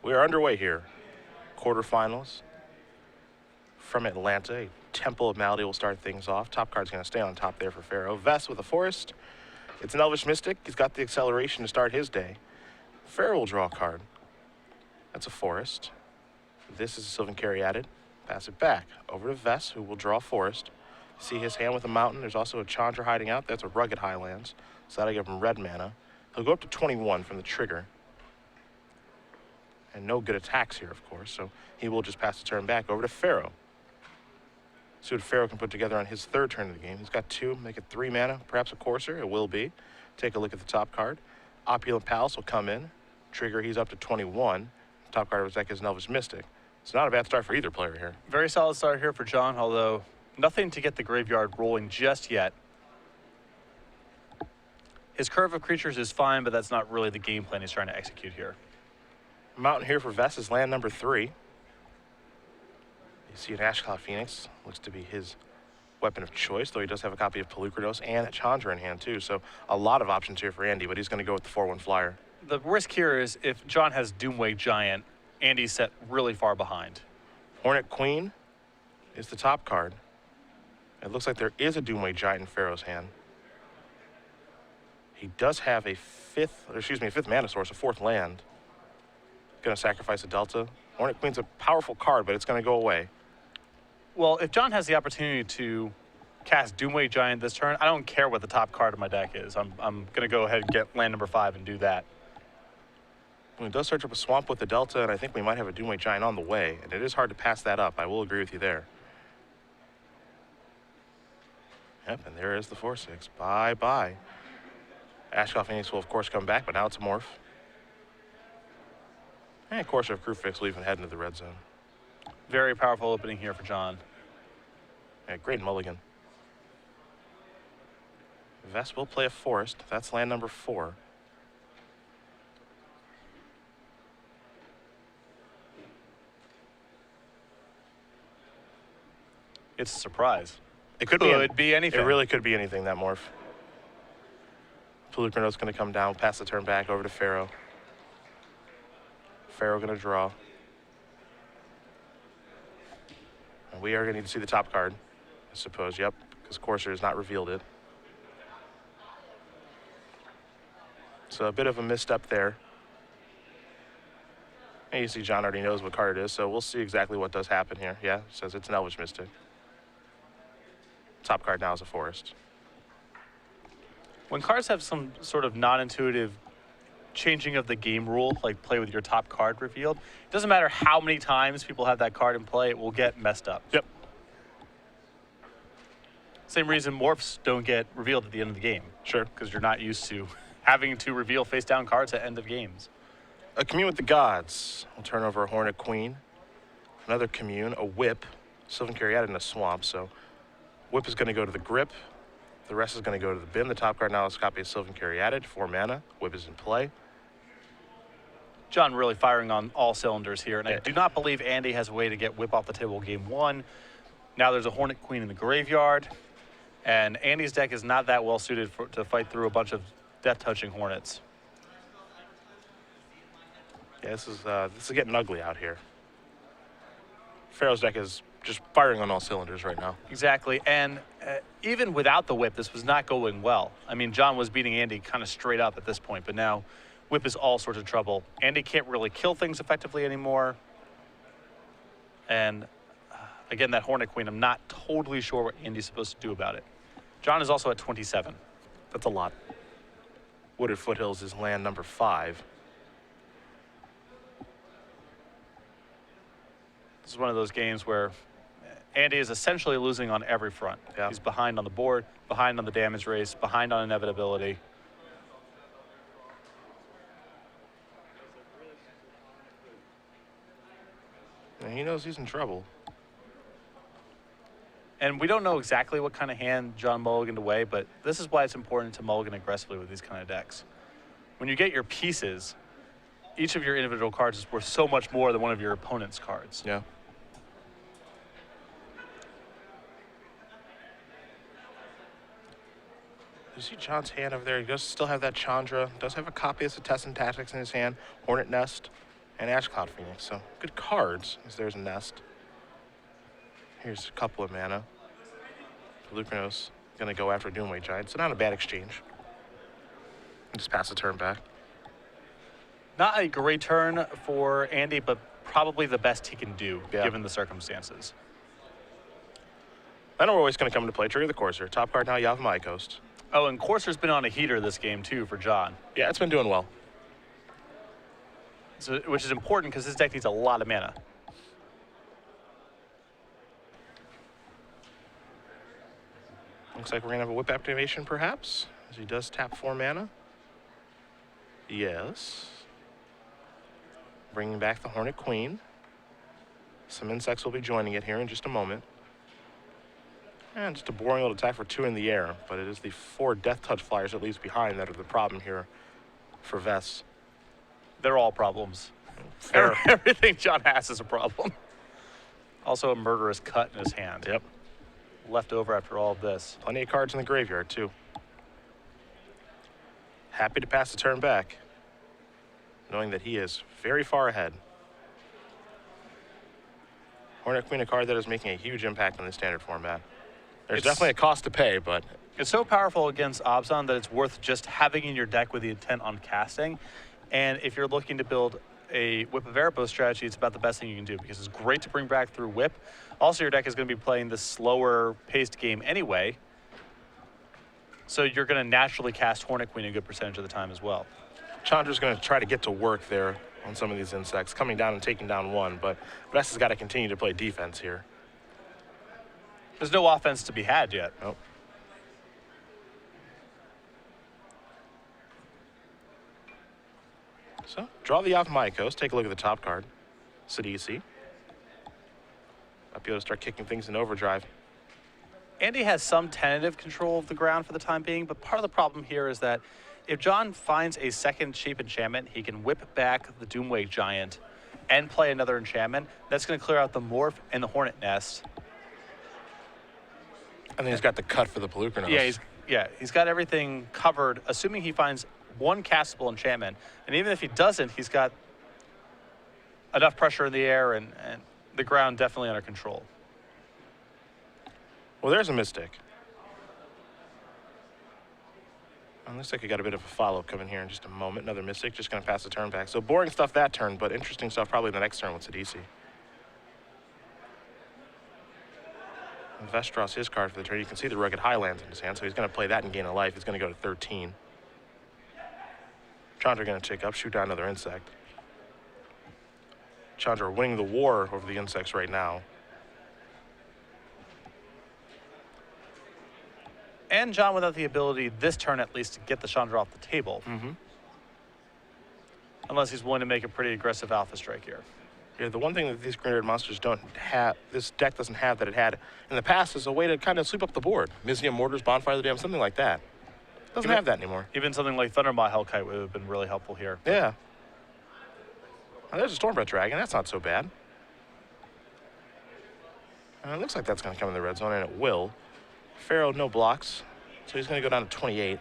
We are underway here. Quarterfinals from Atlanta. A Temple of Malady will start things off. Top card's going to stay on top there for Farrow. Vess with a Forest. It's an Elvish Mystic. He's got the acceleration to start his day. Farrow will draw a card. That's a Forest. This is a Sylvan Caryatid. Pass it back over to Vess, who will draw a Forest. See his hand with a mountain. There's also a Chandra hiding out. That's a Rugged Highlands. So that'll give him red mana. He'll go up to 21 from the trigger. And no good attacks here, of course, so he will just pass the turn back over to Farrow. See what Farrow can put together on his third turn of the game. He's got 2, make it 3 mana, perhaps a Courser, it will be. Take a look at the top card. Opulent Palace will come in. Trigger, he's up to 21. Top card of his deck is an Elvish Mystic. It's not a bad start for either player here. Very solid start here for John, although nothing to get the graveyard rolling just yet. His curve of creatures is fine, but that's not really the game plan he's trying to execute here. Mountain here for Vess is land number 3. You see an Ashclaw Phoenix. Looks to be his weapon of choice, though he does have a copy of Pelucrados and a Chandra in hand, too. So a lot of options here for Andy, but he's going to go with the 4-1 flyer. The risk here is if John has Doomwave Giant, Andy's set really far behind. Hornet Queen is the top card. It looks like there is a Doomwave Giant in Farrow's hand. He does have a fifth mana source, a 4th land. Going to sacrifice a Delta. Hornet Queen's a powerful card, but it's going to go away. Well, if John has the opportunity to cast Doomwave Giant this turn, I don't care what the top card of my deck is. I'm going to go ahead and get land number 5 and do that. Well, he does search up a swamp with the Delta, and I think we might have a Doomwave Giant on the way, and it is hard to pass that up. I will agree with you there. Yep, and there is the 4-6. Bye-bye. Ashclaw Phoenix will, of course, come back, but now it's a morph. And, of course, if Crewfix will even head into the red zone. Very powerful opening here for John. Yeah, great mulligan. Vess will play a Forest. That's land number 4. It's a surprise. It could be anything. It really could be anything, that morph. Pelucrados going to come down, pass the turn back over to Farrow. Farrow going to draw. And we are going to need to see the top card, I suppose. Yep, because Courser has not revealed it. So a bit of a misstep there. And you see John already knows what card it is, so we'll see exactly what does happen here. Yeah, it says it's an Elvish Mystic. Top card now is a Forest. When cards have some sort of non-intuitive changing of the game rule, like play with your top card revealed, it doesn't matter how many times people have that card in play, it will get messed up. Yep. Same reason morphs don't get revealed at the end of the game. Sure. Because you're not used to having to reveal face-down cards at end of games. A Commune with the Gods. We'll turn over a Hornet Queen. Another Commune, a Whip. Sylvan Caryatid in a Swamp, so Whip is going to go to the Grip. The rest is going to go to the bin. The top card now is a copy of Sylvan Caryatid, 4 mana. Whip is in play. John really firing on all cylinders here, and I do not believe Andy has a way to get Whip off the table game 1. Now there's a Hornet Queen in the graveyard, and Andy's deck is not that well suited to fight through a bunch of death-touching Hornets. Yeah, this is getting ugly out here. Farrow's deck is just firing on all cylinders right now. Exactly, and even without the Whip, this was not going well. I mean, John was beating Andy kind of straight up at this point, but now Whip is all sorts of trouble. Andy can't really kill things effectively anymore. And again, that Hornet Queen, I'm not totally sure what Andy's supposed to do about it. John is also at 27. That's a lot. Wooded Foothills is land number 5. This is one of those games where Andy is essentially losing on every front. Yeah. He's behind on the board, behind on the damage race, behind on inevitability. And he knows he's in trouble. And we don't know exactly what kind of hand John mulliganed away, but this is why it's important to mulligan aggressively with these kind of decks. When you get your pieces, each of your individual cards is worth so much more than one of your opponent's cards. Yeah. You see John's hand over there. He does still have that Chandra. Does have a copy of Cetessan Tactics in his hand. Hornet Nest and Ash Cloud Phoenix. So good cards, as there's a nest. Here's a couple of mana. Lucanos gonna go after Doomway Giant, so not a bad exchange. Just pass the turn back. Not a great turn for Andy, but probably the best he can do, Yeah. given the circumstances. I know we're always gonna come into play. Trigger the Courser. Top card now, you have My Coast. Oh, and Courser's been on a heater this game, too, for John. Yeah, it's been doing well. So, which is important because his deck needs a lot of mana. Looks like we're gonna have a whip activation, perhaps, as he does tap 4 mana. Yes. Bringing back the Hornet Queen. Some insects will be joining it here in just a moment. And just a boring little attack for 2 in the air, but it is the 4 Death Touch flyers it leaves behind that are the problem here for Vess. They're all problems. Fair. Everything John has is a problem. Also a murderous cut in his hand. Yep. Left over after all of this. Plenty of cards in the graveyard, too. Happy to pass the turn back, knowing that he is very far ahead. Hornet Queen, a card that is making a huge impact in the standard format. There's definitely a cost to pay, but it's so powerful against Abzan that it's worth just having in your deck with the intent on casting. And if you're looking to build a Whip of Erebos strategy, it's about the best thing you can do because it's great to bring back through Whip. Also, your deck is going to be playing this slower paced game anyway. So you're going to naturally cast Hornet Queen a good percentage of the time as well. Chandra's going to try to get to work there on some of these insects, coming down and taking down 1, but Vess has got to continue to play defense here. There's no offense to be had yet. Nope. So, draw the My Coast. Take a look at the top card. Sidisi. Might be able to start kicking things in overdrive. Andy has some tentative control of the ground for the time being, but part of the problem here is that if John finds a second cheap enchantment, he can whip back the Doomwake Giant and play another enchantment. That's going to clear out the Morph and the Hornet Nest. And then he's got the cut for the Pelucranos. Yeah, he's got everything covered, assuming he finds one castable enchantment. And even if he doesn't, he's got enough pressure in the air and the ground definitely under control. Well, there's a Mystic. Looks like we got a bit of a follow-up coming here in just a moment. Another Mystic, just going to pass the turn back. So boring stuff that turn, but interesting stuff probably the next turn with Sidisi. Vess draws his card for the turn. You can see the Rugged Highlands in his hand, so he's going to play that and gain a life. He's going to go to 13. Chandra going to take up, shoot down another insect. Chandra winning the war over the insects right now. And John without the ability this turn at least to get the Chandra off the table. Mm-hmm. Unless he's willing to make a pretty aggressive alpha strike here. Yeah, the one thing that these granddad monsters don't have, this deck doesn't have that it had in the past, is a way to kind of sweep up the board. Mizzium Mortars, Bonfire of the Dam, something like that. Doesn't have that anymore. Even something like Thundermaw Hellkite would have been really helpful here. Yeah. Now, there's a Stormbreath Dragon. That's not so bad. And it looks like that's going to come in the red zone, and it will. Farrow, no blocks, so he's going to go down to 28.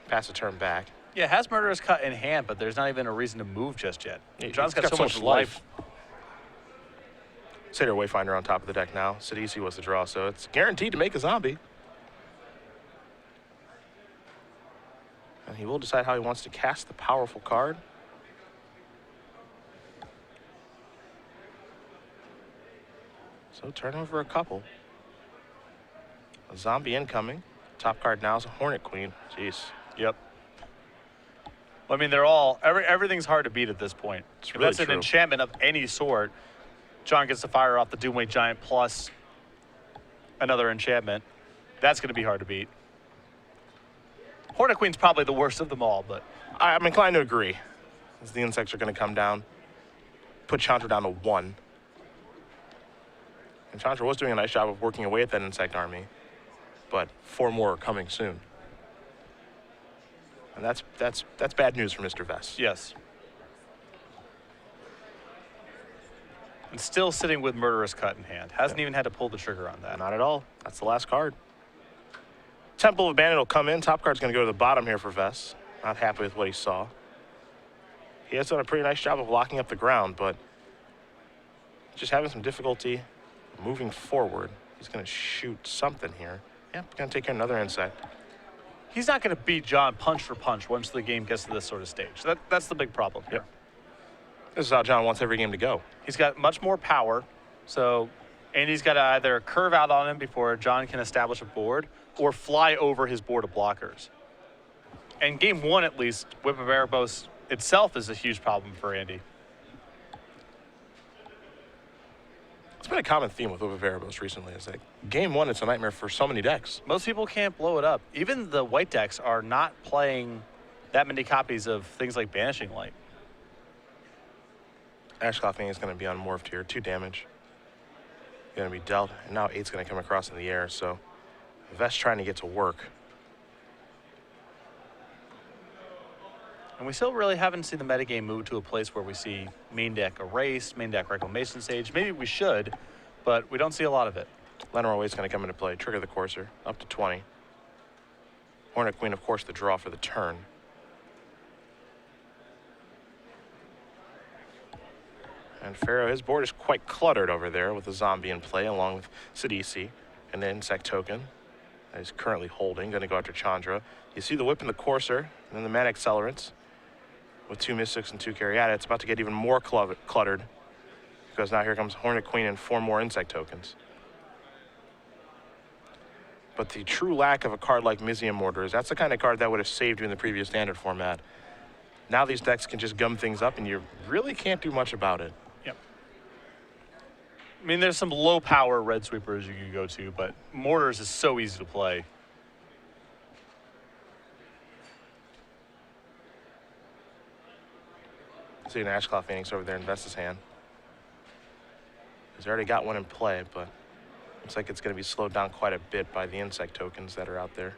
Pass the turn back. Yeah, has Murderous Cut in hand, but there's not even a reason to move just yet. Yeah, John's he's got so much life. Satyr Wayfinder on top of the deck now. Sidisi was the draw, so it's guaranteed to make a zombie. And he will decide how he wants to cast the powerful card. So turn over a couple. A zombie incoming. Top card now is a Hornet Queen. Jeez. Yep. Well, I mean, they're all, everything's hard to beat at this point. It's If really that's an true. enchantment of any sort, John gets to fire off the Doomwake Giant plus another enchantment. That's going to be hard to beat. Hornet Queen's probably the worst of them all, but I'm inclined to agree, as the insects are going to come down. Put Chandra down to 1. And Chandra was doing a nice job of working away at that insect army, but 4 more are coming soon. And that's bad news for Mr. Vess. yes. And still sitting with Murderous Cut in hand. Hasn't even had to pull the trigger on that. Not at all. That's the last card. Temple of Bandit will come in. Top card's going to go to the bottom here for Vess. Not happy with what he saw. He has done a pretty nice job of locking up the ground, but just having some difficulty moving forward. He's going to shoot something here. Yeah, going to take care of another insect. He's not going to beat John punch for punch once the game gets to this sort of stage. That's the big problem here. Yep. This is how John wants every game to go. He's got much more power, so Andy's got to either curve out on him before John can establish a board or fly over his board of blockers. And game one, at least, Whip of Erebos itself is a huge problem for Andy. It's been a common theme with Whip of Erebos recently. Is like game one, it's a nightmare for so many decks. Most people can't blow it up. Even the white decks are not playing that many copies of things like Banishing Light. Ashcloth Thing is going to be unmorphed here. 2 damage. Going to be dealt. And now 8's going to come across in the air. So Vess trying to get to work. And we still really haven't seen the metagame move to a place where we see main deck erased, main deck Reclamation Sage. Maybe we should, but we don't see a lot of it. Llanowar Wait's going to come into play. Trigger the Courser. Up to 20. Hornet Queen, of course, the draw for the turn. And Farrow, his board is quite cluttered over there with a zombie in play along with Sidisi and an insect token that he's currently holding. Going to go after Chandra. You see the whip and the Courser and then the Mana Accelerants with 2 Mystics and 2 Caryata. It's about to get even more cluttered because now here comes Hornet Queen and 4 more insect tokens. But the true lack of a card like Mizium Mortars, that's the kind of card that would have saved you in the previous standard format. Now these decks can just gum things up and you really can't do much about it. Yep. I mean, there's some low power red sweepers you can go to, but Mortars is so easy to play. See an Ashcloth Phoenix over there in Vess's hand. He's already got one in play, but looks like it's going to be slowed down quite a bit by the insect tokens that are out there.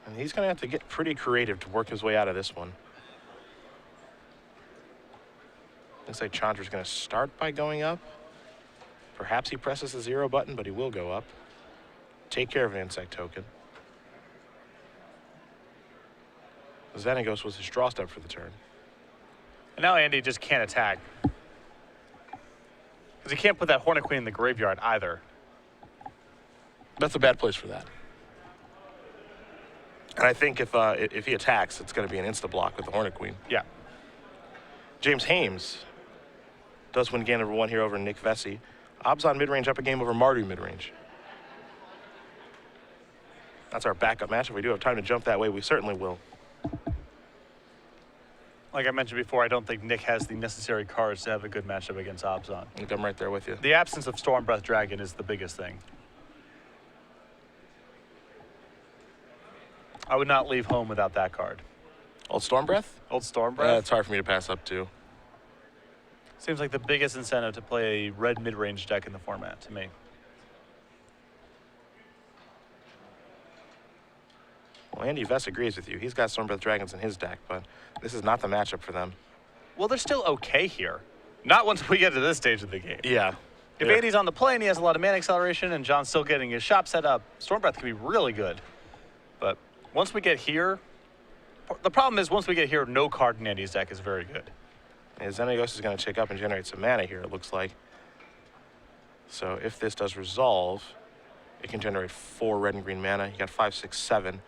And he's going to have to get pretty creative to work his way out of this one. Looks like Chandra's going to start by going up. Perhaps he presses the 0 button, but he will go up. Take care of an insect token. Xenagos was his draw step for the turn. And now Andy just can't attack. Because he can't put that Hornet Queen in the graveyard either. That's a bad place for that. And I think if he attacks, it's going to be an insta-block with the Hornet Queen. Yeah. James Hames does win game number 1 here over Nick Vesey. Abzan mid-range up a game over Mardu mid-range. That's our backup match. If we do have time to jump that way, we certainly will. Like I mentioned before, I don't think Nick has the necessary cards to have a good matchup against Abzan. I'm right there with you. The absence of Storm Breath Dragon is the biggest thing. I would not leave home without that card. Old Storm Breath? Old Storm Breath? Yeah, it's hard for me to pass up too. Seems like the biggest incentive to play a red mid-range deck in the format to me. Well, Andy Vess agrees with you. He's got Storm Breath Dragons in his deck, but this is not the matchup for them. Well, they're still okay here. Not once we get to this stage of the game. Yeah. If Andy's on the play and he has a lot of mana acceleration and John's still getting his shop set up, Storm Breath could be really good. But once we get here, the problem is once we get here, no card in Andy's deck is very good. And Xenagos is going to check up and generate some mana here, it looks like. So if this does resolve, it can generate 4 red and green mana. You got 5, 6, 7.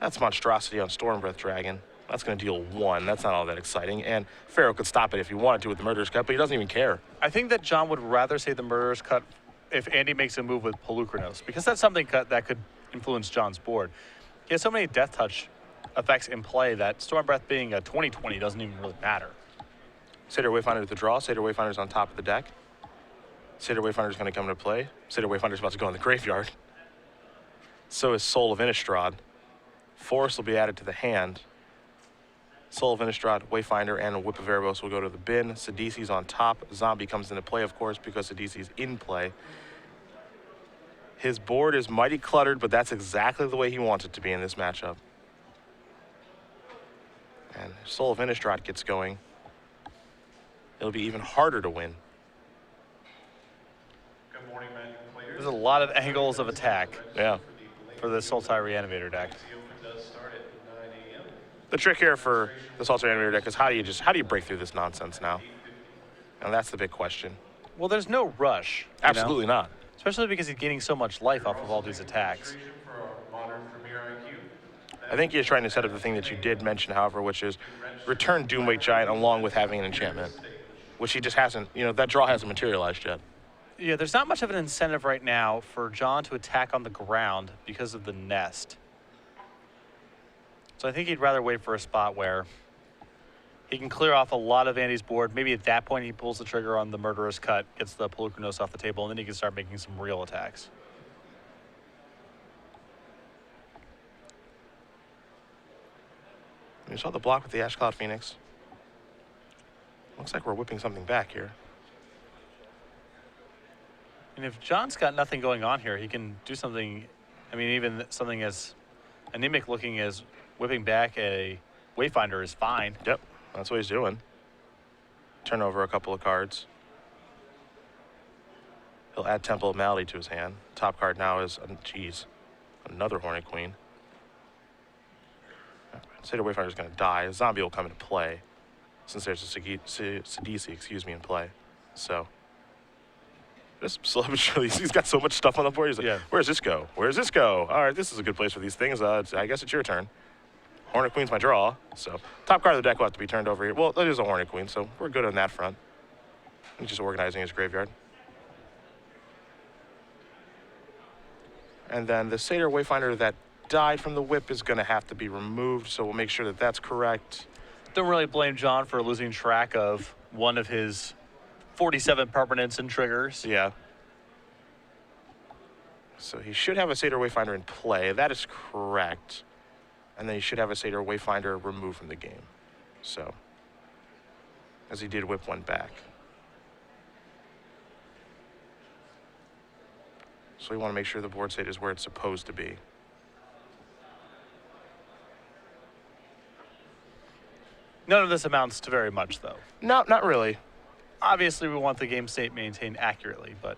That's monstrosity on Storm Breath Dragon. That's going to deal 1. That's not all that exciting. And Farrow could stop it if he wanted to with the Murderer's Cut, but he doesn't even care. I think that John would rather say the Murderer's Cut if Andy makes a move with Pelucranos, because that's something that could influence John's board. He has so many Death Touch effects in play that Storm Breath being a 20/20 doesn't even really matter. Satyr Wayfinder to the draw. Satyr Wayfinder's on top of the deck. Satyr Wayfinder's going to come into play. Satyr Wayfinder's about to go in the graveyard. So is Soul of Innistrad. Forest will be added to the hand. Soul of Innistrad, Wayfinder, and Whip of Erebos will go to the bin. Sidisi's on top. Zombie comes into play, of course, because Sidisi's in play. His board is mighty cluttered, but that's exactly the way he wants it to be in this matchup. And if Soul of Innistrad gets going, it'll be even harder to win. There's a lot of angles of attack. Yeah. for the Sultai Reanimator deck. The trick here for the Salter Animator deck is how do you break through this nonsense now? And that's the big question. Well, there's no rush. You know? Absolutely not. Especially because he's gaining so much life off of all these attacks. I think he's trying to set up the thing that you did mention, however, which is return Doomwake Giant along with having an enchantment, which he just hasn't, that draw hasn't materialized yet. Yeah, there's not much of an incentive right now for John to attack on the ground because of the nest. So I think he'd rather wait for a spot where he can clear off a lot of Andy's board. Maybe at that point he pulls the trigger on the Murderous Cut, gets the Polukranos off the table, and then he can start making some real attacks. You saw the block with the Ash Cloud Phoenix. Looks like we're whipping something back here. And if John's got nothing going on here, he can do something, even something as anemic looking as whipping back a Wayfinder is fine. Yep, that's what he's doing. Turn over a couple of cards. He'll add Temple of Malady to his hand. Top card now is, another Hornet Queen. Seder Wayfinder's going to die. A zombie will come into play since there's a Sidisi, in play. So, just slowly but surely, he's got so much stuff on the board. He's like, Where's this go? Where's this go? All right, this is a good place for these things. I guess it's your turn. Hornet Queen's my draw. So, top card of the deck will have to be turned over here. Well, that is a Hornet Queen, so we're good on that front. He's just organizing his graveyard. And then the Seder Wayfinder that died from the whip is going to have to be removed, so we'll make sure that that's correct. Don't really blame John for losing track of one of his 47 permanents and triggers. Yeah. So he should have a Seder Wayfinder in play. That is correct. And then he should have a Seder Wayfinder removed from the game. So, as he did whip one back. So we want to make sure the board state is where it's supposed to be. None of this amounts to very much, though. No, not really. Obviously, we want the game state maintained accurately, but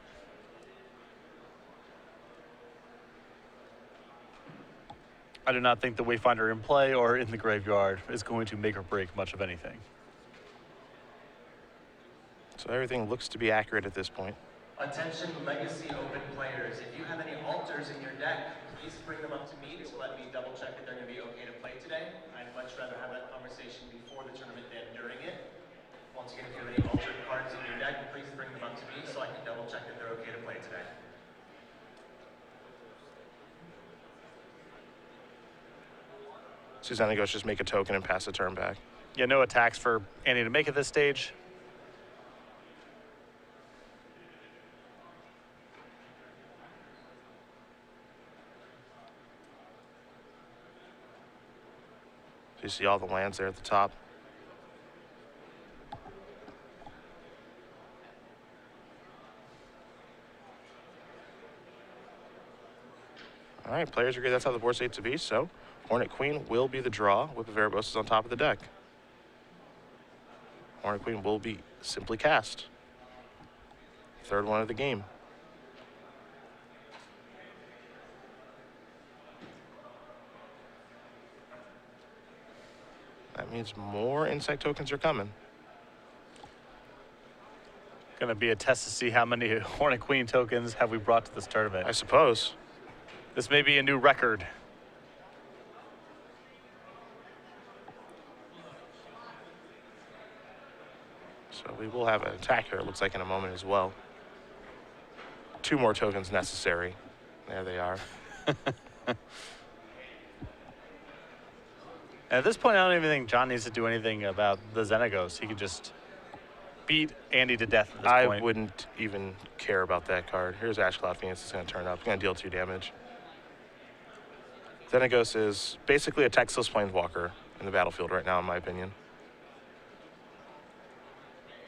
I do not think the Wayfinder in play or in the graveyard is going to make or break much of anything. So everything looks to be accurate at this point. Attention Legacy Open players, if you have any altars in your deck, please bring them up to me to let me double check that they're going to be okay to play today. I'd much rather have that conversation before the tournament than during it. Once again, if you have any altered cards in your deck, please bring them up to me so I can double check that they're okay to play today. Susanna goes just make a token and pass the turn back. Yeah, no attacks for Andy to make at this stage. So you see all the lands there at the top. All right, players agree that's how the board state's to be, so Hornet Queen will be the draw. Whip of Erebos is on top of the deck. Hornet Queen will be simply cast. Third one of the game. That means more Insight tokens are coming. Going to be a test to see how many Hornet Queen tokens have we brought to this tournament. I suppose. This may be a new record. So we will have an attack here, it looks like, in a moment as well. 2 more tokens necessary. There they are. At this point, I don't even think John needs to do anything about the Xenagos. He could just beat Andy to death at this point. I wouldn't even care about that card. Here's Ash Cloud Phoenix. It's going to turn up. It's going to deal 2 damage. Xenagos is basically a Texas Planeswalker in the battlefield right now, in my opinion.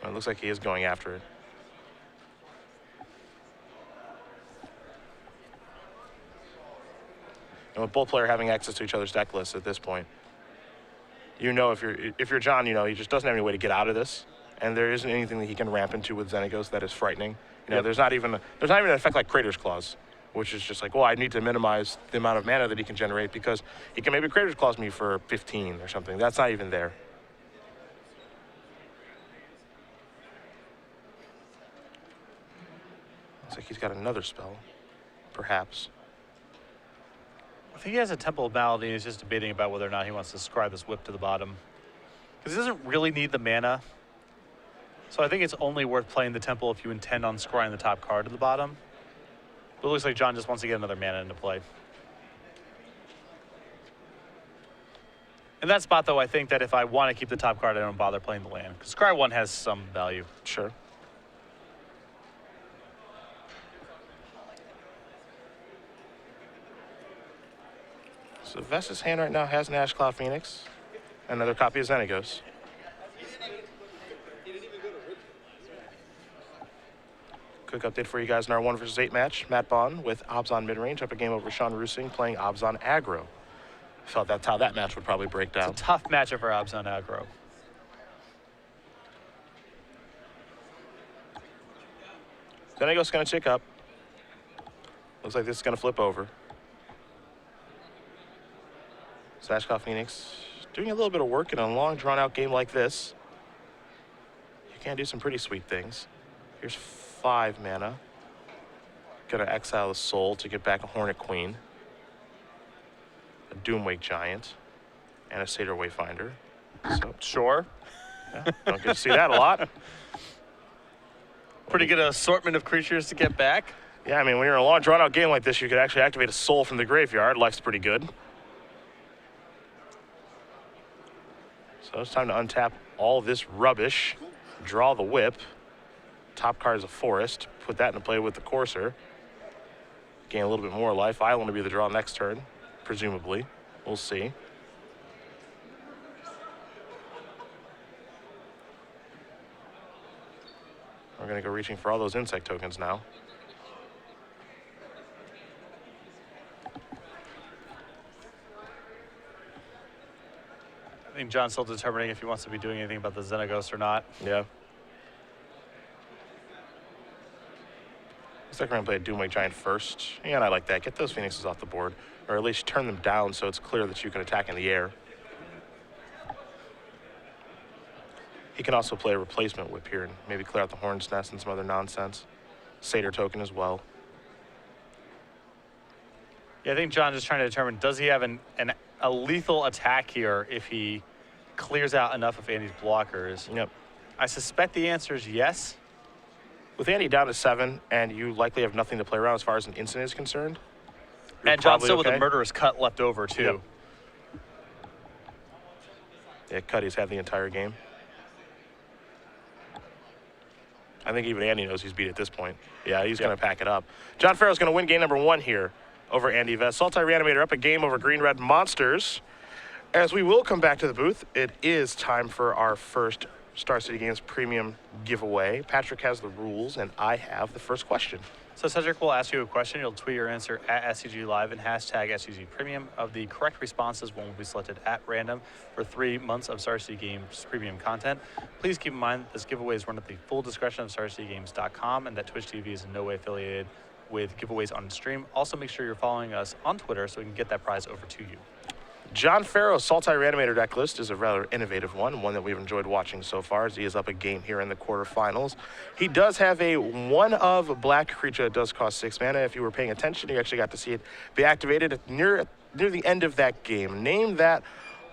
It looks like he is going after it. And with both players having access to each other's deck lists at this point, if you're John, he just doesn't have any way to get out of this, and there isn't anything that he can ramp into with Xenagos that is frightening. There's not even an effect like Crater's Claws, which is just like, well, I need to minimize the amount of mana that he can generate because he can maybe Creator's Clause me for 15 or something. That's not even there. Looks like he's got another spell, perhaps. I think he has a Temple of Malady, and he's just debating about whether or not he wants to scry this whip to the bottom. Because he doesn't really need the mana. So I think it's only worth playing the Temple if you intend on scrying the top card to the bottom. But it looks like John just wants to get another mana into play. In that spot, though, I think that if I want to keep the top card, I don't bother playing the land. Because Scry 1 has some value. Sure. So Vess's hand right now has an Ash Cloud Phoenix, another copy of Xenagos. Quick update for you guys in our 1 vs 8 match. Matt Bond with Obs on mid-range up a game over Sean Rusing playing Obs on aggro. Felt that's how that match would probably break down. It's a tough matchup for Obs on aggro. Xenagos going to tick up. Looks like this is going to flip over. Ash Cloud Phoenix doing a little bit of work in a long, drawn-out game like this. You can do some pretty sweet things. Here's 5 mana. Gonna exile the Soul to get back a Hornet Queen, a Doomwake Giant, and a Satyr Wayfinder. So, Sure. yeah, don't get to see that a lot. Pretty good assortment of creatures to get back. Yeah, I mean, when you're in a long, drawn-out game like this, you could actually activate a Soul from the graveyard. Life's pretty good. So it's time to untap all this rubbish, draw the whip. Top card is a forest. Put that into play with the Courser. Gain a little bit more life. Island will be the draw next turn, presumably. We'll see. We're going to go reaching for all those insect tokens now. I think John's still determining if he wants to be doing anything about the Xenagos or not. Yeah. Looks like we're going to play a Doomwake Giant first. And I like that. Get those Phoenixes off the board. Or at least turn them down so it's clear that you can attack in the air. He can also play a replacement whip here and maybe clear out the Hornet's Nest and some other nonsense. Satyr token as well. Yeah, I think John's just trying to determine, does he have a lethal attack here if he clears out enough of Andy's blockers? Yep. I suspect the answer is yes. With Andy down to 7, and you likely have nothing to play around as far as an instant is concerned. And John's still okay. with a murderous cut left over, too. Yep. Yeah, Cuddy's had the entire game. I think even Andy knows he's beat at this point. Yeah, he's going to pack it up. John Farrow's going to win game number 1 here over Andy Vess. Sultai Reanimator up a game over Green Red Monsters. As we will come back to the booth, it is time for our first Star City Games Premium giveaway. Patrick has the rules, and I have the first question. So Cedric will ask you a question. You'll tweet your answer at SCG Live and hashtag SCG Premium. Of the correct responses, one will be selected at random for 3 months of Star City Games Premium content. Please keep in mind this giveaway is run at the full discretion of StarCityGames.com and that Twitch TV is in no way affiliated with giveaways on stream. Also, make sure you're following us on Twitter so we can get that prize over to you. John Farrow's Sultai Reanimator deck list is a rather innovative one that we've enjoyed watching so far as he is up a game here in the quarterfinals. He does have a 1 of black creature that does cost 6 mana. If you were paying attention, you actually got to see it be activated near the end of that game. Name that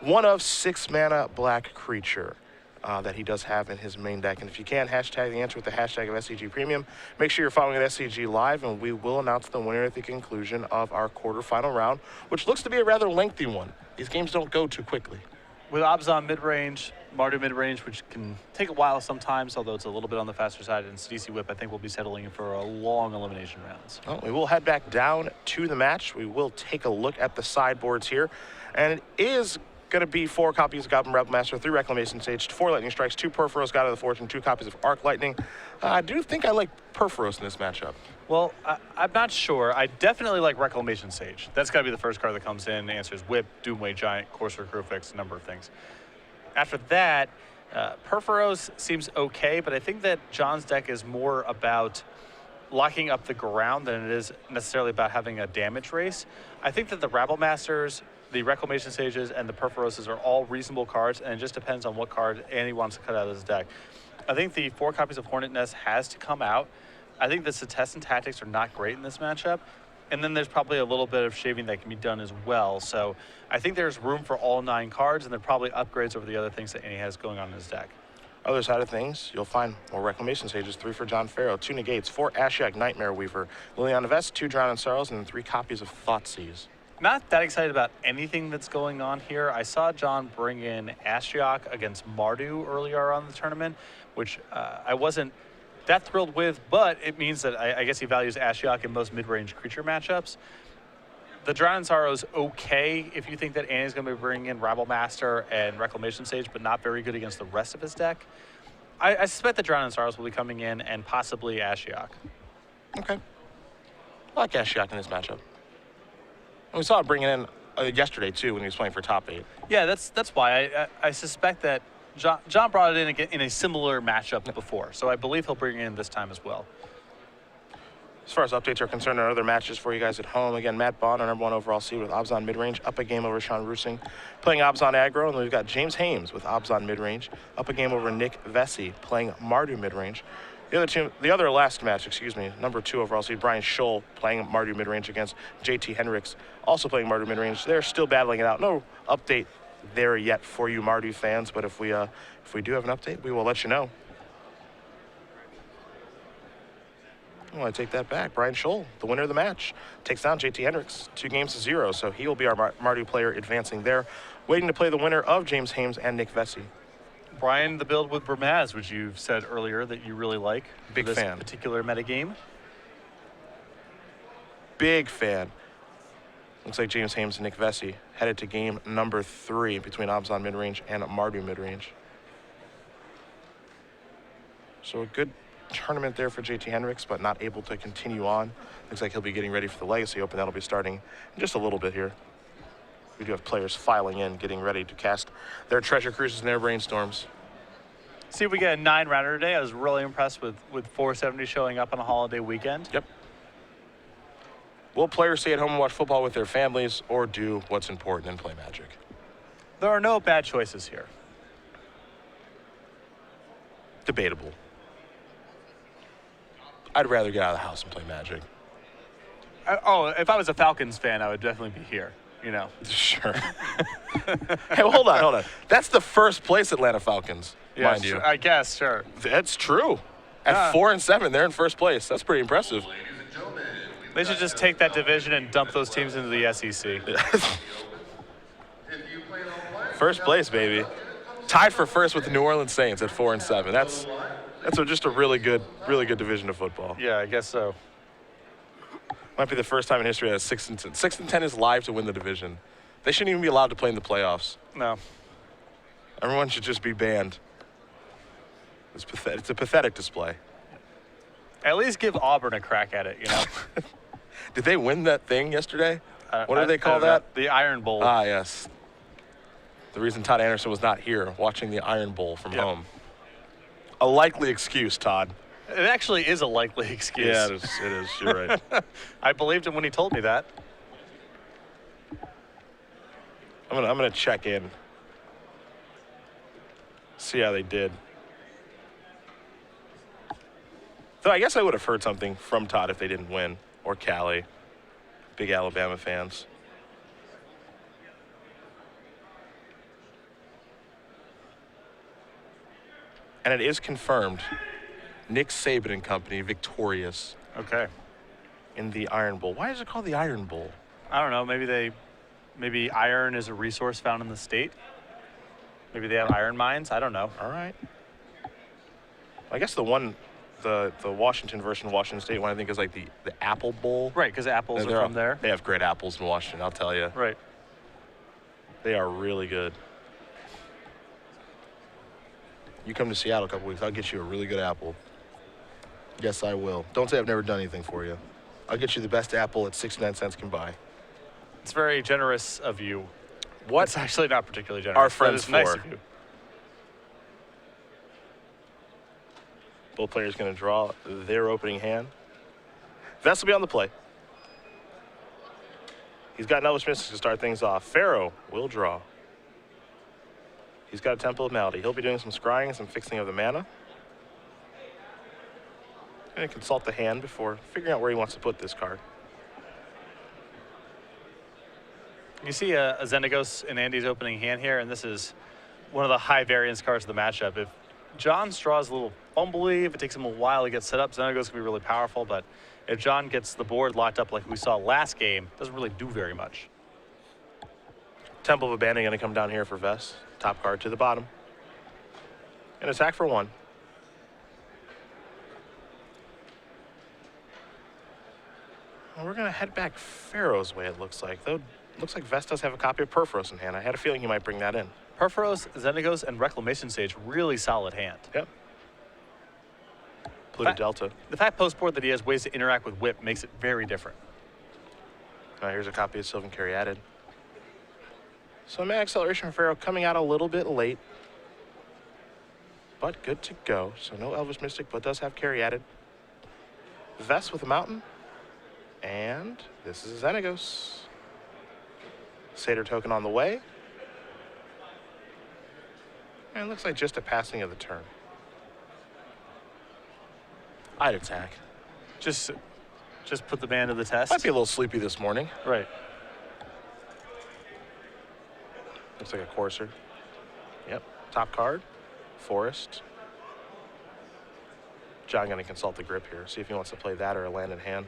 1 of 6 mana black creature that he does have in his main deck. And if you can, hashtag the answer with the hashtag of SCG Premium. Make sure you're following at SCG Live, and we will announce the winner at the conclusion of our quarterfinal round, which looks to be a rather lengthy one. These games don't go too quickly. With Obzon mid-range, Mardu mid-range, which can take a while sometimes, although it's a little bit on the faster side, and DC Whip, I think we'll be settling in for a long elimination rounds. Well, we will head back down to the match. We will take a look at the sideboards here, and it is going to be 4 copies of Goblin Rebel Master, 3 Reclamation Sage, 4 Lightning Strikes, 2 Perforos, God of the Fortune, 2 copies of Arc Lightning. I do think I like Perforos in this matchup. Well, I'm not sure. I definitely like Reclamation Sage. That's got to be the first card that comes in. Answers Whip, Doomway Giant, Courser, Crewfix, a number of things. After that, Perforos seems okay, but I think that John's deck is more about locking up the ground than it is necessarily about having a damage race. I think that the Rabble Masters, the Reclamation Sages, and the Perforoses are all reasonable cards, and it just depends on what card Andy wants to cut out of his deck. I think the 4 copies of Hornet Nest has to come out. I think the Setest and Tactics are not great in this matchup. And then there's probably a little bit of shaving that can be done as well. So I think there's room for all 9 cards, and they're probably upgrades over the other things that Andy has going on in his deck. Other side of things, you'll find more Reclamation Sages, 3 for John Farrow, 2 Negates, 4 Ashiok Nightmare Weaver, Liliana Vess, 2 Drown in Sorrows, and 3 copies of Thoughtseize. Not that excited about anything that's going on here. I saw John bring in Ashiok against Mardu earlier on in the tournament, which I wasn't that thrilled with, but it means that I guess he values Ashiok in most mid-range creature matchups. The Drown in Sorrow is okay if you think that Andy's going to be bringing in Rabble Master and Reclamation Sage, but not very good against the rest of his deck. I suspect the Drown in Sorrows will be coming in, and possibly Ashiok. Okay. I like Ashiok in this matchup. And we saw him bring it in yesterday, too, when he was playing for top 8. Yeah, that's why. I suspect that John brought it in a similar matchup before, so I believe he'll bring it in this time as well. As far as updates are concerned, there are other matches for you guys at home. Again, Matt Bond, our #1 overall seed with Obzon midrange, up a game over Sean Rusing, playing Obzon aggro. And then we've got James Hames with Obzon midrange, up a game over Nick Vesey, playing Mardu midrange. The other last match, #2 overall seed, Brian Scholl, playing Mardu midrange against JT Hendricks, also playing Mardu midrange. They're still battling it out. No update there yet for you Mardu fans, but if we do have an update, we will let you know. Well, I take that back. Brian Scholl, the winner of the match, takes down JT Hendricks 2-0, so he will be our Mardu player advancing there, waiting to play the winner of James Hames and Nick Vesey. Brian, the build with Bermaz, which you've said earlier that you really like. Big this fan. Particular metagame. Big fan. Looks like James Hames and Nick Vesey headed to game number 3 between Obzon midrange and Mardu midrange. So a good tournament there for JT Hendricks, but not able to continue on. Looks like he'll be getting ready for the Legacy Open. That'll be starting in just a little bit here. We do have players filing in, getting ready to cast their treasure cruises and their brainstorms. See if we get a 9-rounder today. I was really impressed with 470 showing up on a holiday weekend. Yep. Will players stay at home and watch football with their families, or do what's important and play Magic? There are no bad choices here. Debatable. I'd rather get out of the house and play Magic. If I was a Falcons fan, I would definitely be here, you know. Sure. Hey, well, hold on. That's the first place Atlanta Falcons, mind you. I guess, sure. That's true. At 4-7, they're in first place. That's pretty impressive. They should just take that division and dump those teams into the SEC. First place, baby. Tied for first with the New Orleans Saints at 4-7. That's just a really good division of football. Yeah, I guess so. Might be the first time in history that 6-10. 6-10 is live to win the division. They shouldn't even be allowed to play in the playoffs. No. Everyone should just be banned. It's a pathetic display. At least give Auburn a crack at it, you know. Did they win that thing yesterday? What do they call that? The Iron Bowl. Ah, yes. The reason Todd Anderson was not here watching the Iron Bowl from home. A likely excuse, Todd. It actually is a likely excuse. Yeah, it is. You're right. I believed him when he told me that. I'm gonna check in. See how they did. Though I guess I would have heard something from Todd if they didn't win, or Callie. Big Alabama fans. And it is confirmed. Nick Saban and company victorious. Okay. In the Iron Bowl. Why is it called the Iron Bowl? I don't know. Maybe iron is a resource found in the state. Maybe they have iron mines. I don't know. All right. I guess the Washington version of Washington State one I think is like the Apple Bowl. Right, because apples are from there. They have great apples in Washington, I'll tell you. Right. They are really good. You come to Seattle a couple weeks, I'll get you a really good apple. Yes, I will. Don't say I've never done anything for you. I'll get you the best apple that 69 cents can buy. It's very generous of you. What? It's actually not particularly generous. Our friends but it's nice for? of you. Both players going to draw their opening hand. Vess will be on the play. He's got an Elvish Mystic to start things off. Farrow will draw. He's got a Temple of Malady. He'll be doing some scrying and some fixing of the mana. Going to consult the hand before figuring out where he wants to put this card. You see a Xenagos in Andy's opening hand here, and this is one of the high variance cards of the matchup. If John's draw is a little fumbly, if it takes him a while to get set up, Xenagos can be really powerful, but if John gets the board locked up like we saw last game, it doesn't really do very much. Temple of Abandon going to come down here for Vess. Top card to the bottom. And attack for 1. Well, we're going to head back Farrow's way, it looks like. Though, looks like Vess does have a copy of Perforos in hand. I had a feeling he might bring that in. Perforos, Xenagos, and Reclamation Sage, really solid hand. Yep. Pluto Delta. The fact post-board that he has ways to interact with Whip makes it very different. Here's a copy of Sylvan Caryatid. So mana acceleration for Farrow coming out a little bit late. But good to go. So no Elvish Mystic, but does have Caryatid. Vess with a Mountain. And this is Xenagos. Satyr token on the way. And it looks like just a passing of the turn. I'd attack. Just put the man to the test. Might be a little sleepy this morning. Right. Looks like a Courser. Yep. Top card. Forest. John going to consult the grip here. See if he wants to play that or a land in hand.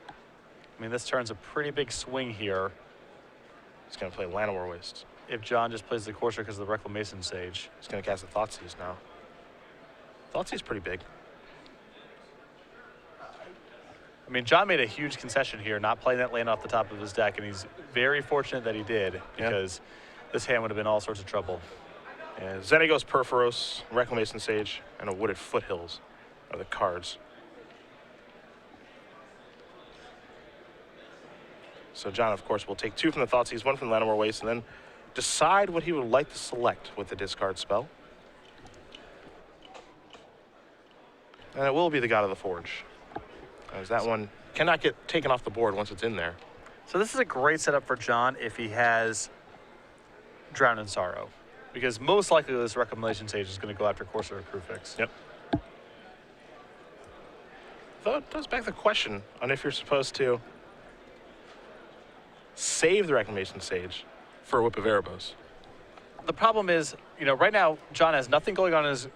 I mean, this turns a pretty big swing here. He's going to play Llanowar Waste. If John just plays the Courser because of the Reclamation Sage. He's going to cast the Thoughtseize now. Thoughtseize pretty big. I mean, John made a huge concession here, not playing that land off the top of his deck, and he's very fortunate that he did, because this hand would have been all sorts of trouble. Yeah, Xenagos, Perforos, Reclamation Sage, and a Wooded Foothills are the cards. So John, of course, will take 2 from the Thoughtseize, 1 from the Llanowar Waste, and then decide what he would like to select with the discard spell. And it will be the God of the Forge, as that one cannot get taken off the board once it's in there. So this is a great setup for John if he has Drown in Sorrow, because most likely this Reclamation Sage is going to go after Courser or Crewfix. Yep. Though it does beg the question on if you're supposed to save the Reclamation Sage for a Whip of Erebos. The problem is, you know, right now John has nothing going on in his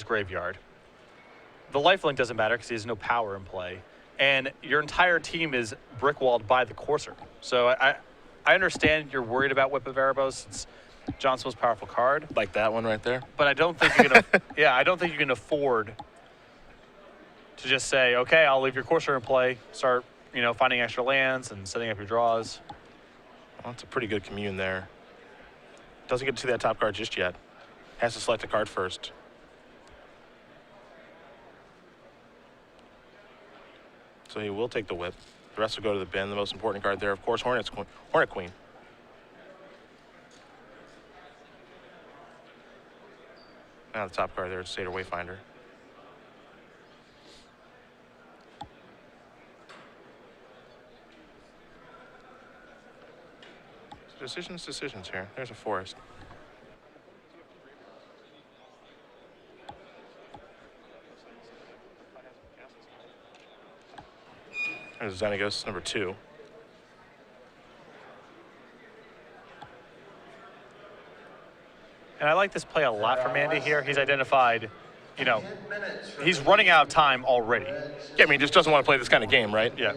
graveyard. The lifelink doesn't matter because he has no power in play, and your entire team is brick-walled by the Courser. So I understand you're worried about Whip of Erebos. It's John's most powerful card. Like that one right there. But I don't think you can. I don't think you can afford to just say, okay, I'll leave your Courser in play, start, you know, finding extra lands and setting up your draws. Well, that's a pretty good commune there. Doesn't get to that top card just yet. Has to select a card first. So he will take the Whip. The rest will go to the bin. The most important card there, of course, Hornet Queen. Now the top card there is Satyr Wayfinder. So decisions here. There's a Forest. There's Xenagos, number 2. And I like this play a lot from Andy here. He's identified, you know, he's running out of time already. Yeah, I mean, he just doesn't want to play this kind of game, right? Yeah.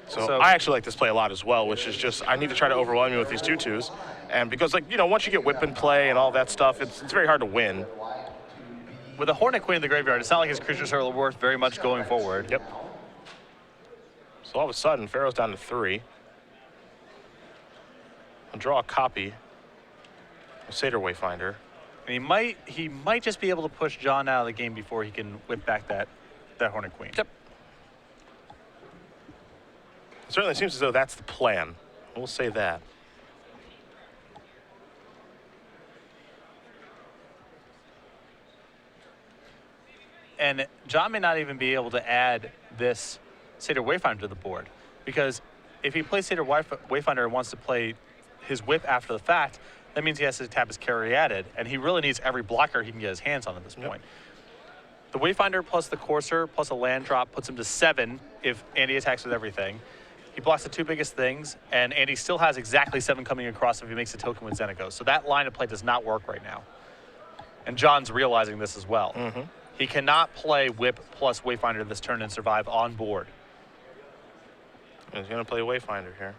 So I actually like this play a lot as well, which is just, I need to try to overwhelm you with these 2/2s. And because, like, you know, once you get Whip in play and all that stuff, it's very hard to win. With a Hornet Queen in the graveyard, it's not like his creatures are worth very much going forward. Yep. So all of a sudden, Farrow's down to 3. I'll draw a copy of Satyr Wayfinder. And he might just be able to push John out of the game before he can whip back that Hornet Queen. Yep. It certainly seems as though that's the plan. We'll say that. And John may not even be able to add this Satyr Wayfinder to the board, because if he plays Satyr Wayfinder and wants to play his whip after the fact, that means he has to tap his Caryatid, and he really needs every blocker he can get his hands on at this point. The Wayfinder plus the Courser plus a land drop puts him to 7 if Andy attacks with everything. He blocks the 2 biggest things, and Andy still has exactly 7 coming across if he makes a token with Xenagos. So that line of play does not work right now. And John's realizing this as well. He cannot play Whip plus Wayfinder this turn and survive on board. He's going to play Wayfinder here.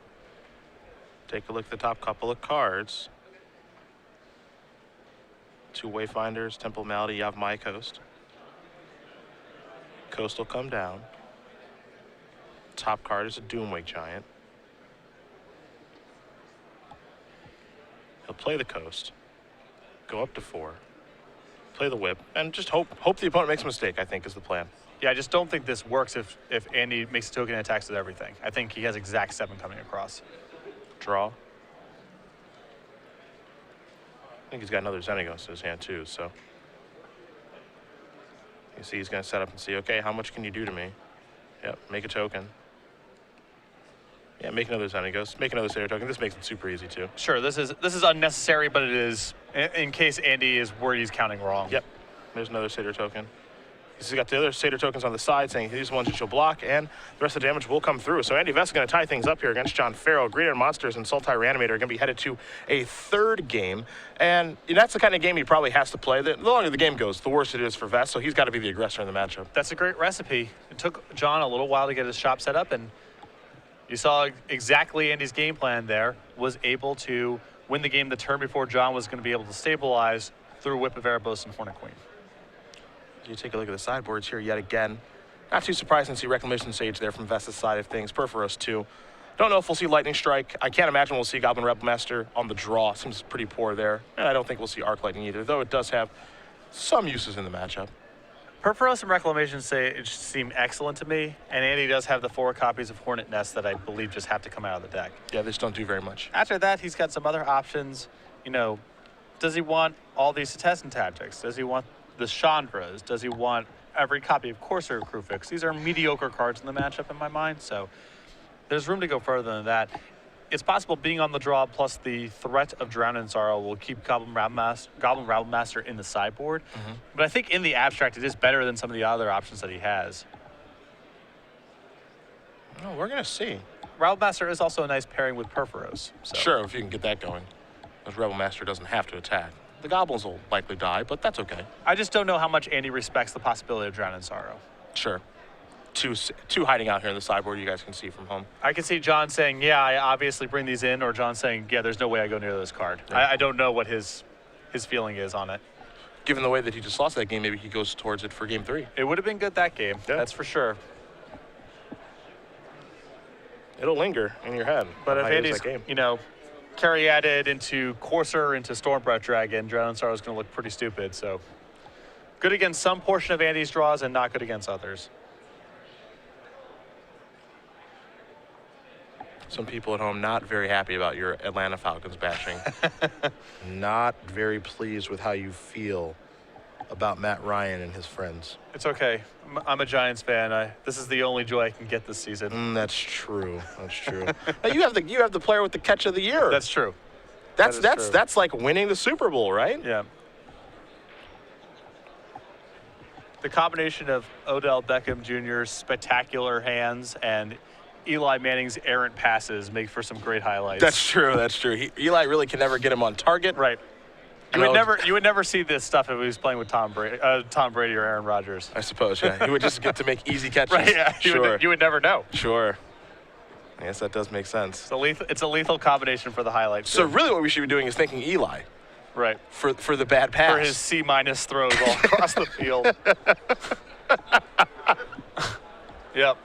Take a look at the top couple of cards. 2 Wayfinders, Temple Malady, you have My Coast. Coast will come down. Top card is a Doomwake Giant. He'll play the Coast, go up to 4, play the Whip, and just hope the opponent makes a mistake, I think, is the plan. Yeah, I just don't think this works if Andy makes a token and attacks with everything. I think he has exact 7 coming across. Draw. I think he's got another Xenagos in his hand too, so. You see he's going to set up and see, okay, how much can you do to me? Yep, make a token. Yeah, make another Xenagos, make another Satyr token. This makes it super easy too. Sure, this is unnecessary, but it is in case Andy is worried he's counting wrong. Yep, there's another Satyr token. He's got the other Satyr tokens on the side saying these are the ones that you'll block, and the rest of the damage will come through. So Andy Vess is going to tie things up here against John Farrow. Green Iron Monsters and Sultai Reanimator are going to be headed to a 3rd game. And that's the kind of game he probably has to play. The longer the game goes, the worse it is for Vess, so he's got to be the aggressor in the matchup. That's a great recipe. It took John a little while to get his shop set up, and you saw exactly Andy's game plan there. Was able to win the game the turn before John was going to be able to stabilize through Whip of Erebos and Hornet Queen. You take a look at the sideboards here yet again. Not too surprising to see Reclamation Sage there from Vess's side of things. Perforos too. Don't know if we'll see Lightning Strike. I can't imagine we'll see Goblin Rebel Master on the draw. Seems pretty poor there. And I don't think we'll see Arc Lightning either, though it does have some uses in the matchup. Perforos and Reclamation Sage seem excellent to me, and Andy does have the 4 copies of Hornet Nest that I believe just have to come out of the deck. Yeah, they just don't do very much. After that, he's got some other options. You know, does he want all these Setessan tactics? Does he want the Chandras? Does he want every copy of Corsair Crewfix? These are mediocre cards in the matchup in my mind, so there's room to go further than that. It's possible being on the draw plus the threat of Drown in Sorrow will keep Goblin Rabble Master in the sideboard, but I think in the abstract it is better than some of the other options that he has. Oh, we're going to see. Rabble Master is also a nice pairing with Perforos. So. Sure, if you can get that going. Because Rebel Master doesn't have to attack. The goblins will likely die, but that's okay. I just don't know how much Andy respects the possibility of Drown in Sorrow. Sure. Two hiding out here in the sideboard you guys can see from home. I can see John saying, yeah, I obviously bring these in, or John saying, yeah, there's no way I go near this card. Yeah. I don't know what his feeling is on it. Given the way that he just lost that game, maybe he goes towards it for game 3. It would have been good that game, that's for sure. It'll linger in your head. But if Andy's, you know, Caryatid into Courser into Stormbreath Dragon, Drown in Sorrow is going to look pretty stupid. So good against some portion of Andy's draws and not good against others. Some people at home not very happy about your Atlanta Falcons bashing. Not very pleased with how you feel about Matt Ryan and his friends. It's okay. I'm a Giants fan. This is the only joy I can get this season. That's true. That's true. Now you have the player with the catch of the year. That's true. That's like winning the Super Bowl, right? Yeah. The combination of Odell Beckham Jr.'s spectacular hands and Eli Manning's errant passes make for some great highlights. That's true. That's true. Eli really can never get him on target. Right. You would never see this stuff if he was playing with Tom Brady or Aaron Rodgers. I suppose, yeah. He would just get to make easy catches. Right, yeah. Sure. You would never know. Sure. I guess that does make sense. It's a lethal combination for the highlights. So really what we should be doing is thanking Eli. Right. For the bad pass. For his C- throws all across the field. Yep.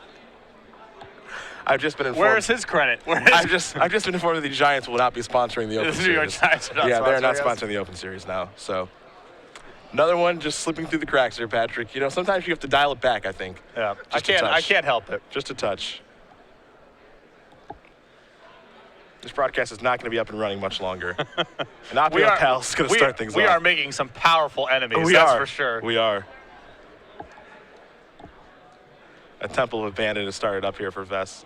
I've just been informed. Where is his credit? I've just been informed that the Giants will not be sponsoring the Open Series. The New York Giants are not yeah, they're not sponsoring sponsoring the Open Series now. So another one just slipping through the cracks there, Patrick. You know, sometimes you have to dial it back, I think. Yeah. I can't help it. Just a touch. This broadcast is not going to be up and running much longer. And Opio Pal is going to start things off. We are making some powerful enemies, that's for sure. We are. A Temple of Abandon is started up here for Vess.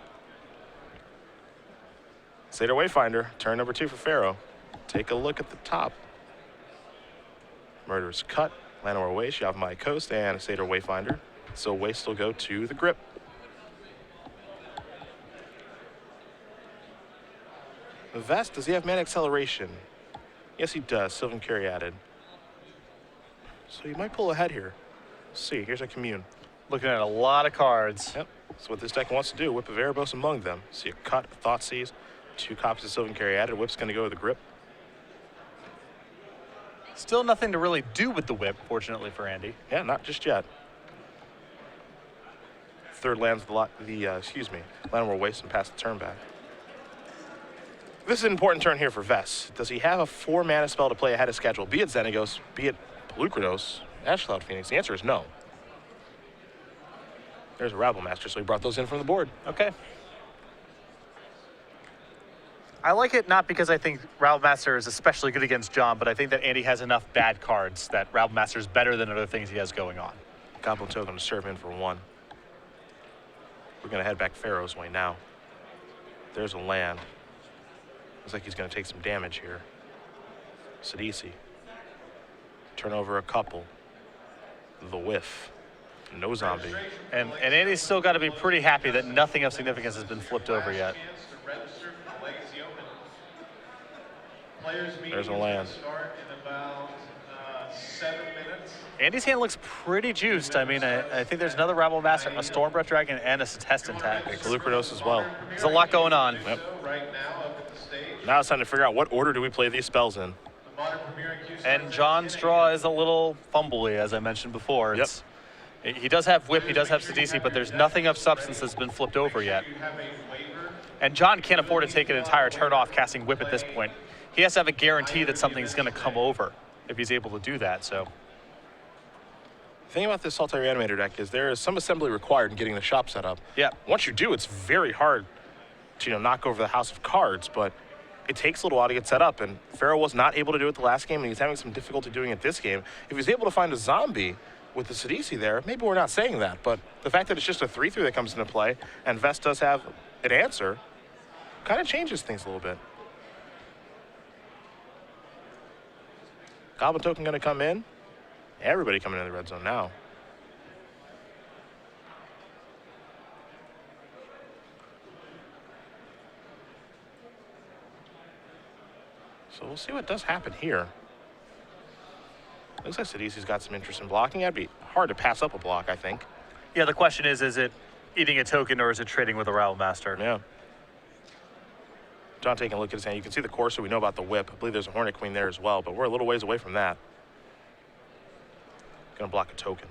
Satyr Wayfinder, turn number 2 for Farrow. Take a look at the top. Murderous Cut, Llanowar Waste, you have My Coast, and a Satyr Wayfinder. So Waste will go to the grip. Vess, does he have Mana Acceleration? Yes, he does. Sylvan Carry added. So he might pull ahead here. Let's see, here's a Commune. Looking at a lot of cards. Yep. So what this deck wants to do, Whip of Erebos among them. See a Cut, a Thoughtseize, 2 copies of Sylvan Carry added. Whip's going to go to the grip. Still nothing to really do with the whip, fortunately for Andy. Yeah, not just yet. Third lands Llanowar Waste and pass the turn back. This is an important turn here for Vess. Does he have a 4 mana spell to play ahead of schedule? Be it Xenagos, be it Pelucranos, Ash Cloud Phoenix. The answer is no. There's a Rabble Master, so he brought those in from the board. Okay. I like it not because I think Rabble Master is especially good against John, but I think that Andy has enough bad cards that Rabble Master is better than other things he has going on. Goblin Token to serve in for 1. We're going to head back Farrow's way now. There's a land. Looks like he's going to take some damage here. Sidisi. Turn over a couple. The whiff. No zombie. And Andy's still got to be pretty happy that nothing of significance has been flipped over yet. There's a land. Andy's hand looks pretty juiced. I mean, I think there's another Rabble Master, a Stormbreath Dragon, and a Setestan Tactics. Pelucranos as well. There's a lot going on. Yep. Now it's time to figure out what order do we play these spells in. And John's draw is a little fumbly, as I mentioned before. He does have Whip, he does have Sidisi, but there's nothing of substance that's been flipped over yet. And John can't afford to take an entire turn off casting Whip at this point. He has to have a guarantee that something's going to come over if he's able to do that. So, the thing about this Saltire Reanimator deck is there is some assembly required in getting the shop set up. yeah. Once you do, it's very hard to knock over the house of cards, but it takes a little while to get set up, and Farrow was not able to do it the last game, and he's having some difficulty doing it this game. If he's able to find a zombie with the Sidisi there, maybe we're not saying that, but the fact that it's just a 3/3 that comes into play, and Vess does have an answer, kind of changes things a little bit. Goblin Token going to come in. Everybody coming in the red zone now. So we'll see what does happen here. Looks like Sidisi's got some interest in blocking. That'd be hard to pass up a block, I think. Yeah, the question is it eating a token or is it trading with a Rabble Master? Yeah. John taking a look at his hand. You can see the Corsair. We know about the whip. I believe there's a Hornet Queen there as well, but we're a little ways away from that. Gonna block a token.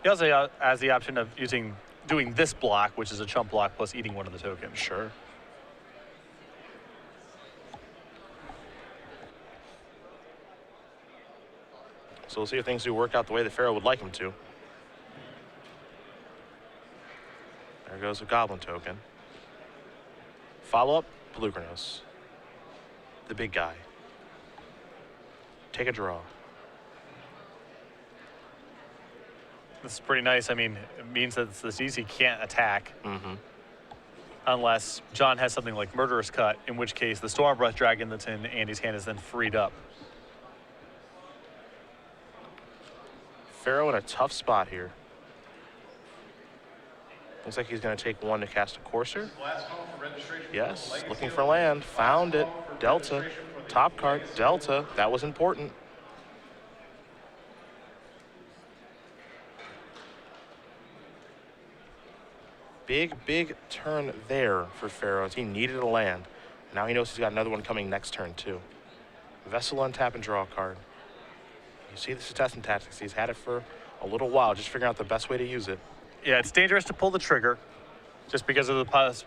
He also has the option of doing this block, which is a chump block, plus eating one of the tokens. Sure. So we'll see if things do work out the way that Farrow would like them to. There goes a Goblin Token. Follow up, Pelucranos. The big guy. Take a draw. This is pretty nice. I mean, it means that the ZZ can't attack unless John has something like Murderous Cut, in which case the Stormbreath Dragon that's in Andy's hand is then freed up. Farrow in a tough spot here. Looks like he's going to take one to cast a Corsair. Yes, looking for land. Found it. Delta. Top card, Delta. That was important. Big turn there for Farrow. He needed a land. Now he knows he's got another one coming next turn, too. Vessel untap and draw a card. You see the Setestan Tactics. He's had it for a little while, just figuring out the best way to use it. Yeah, it's dangerous to pull the trigger just because of the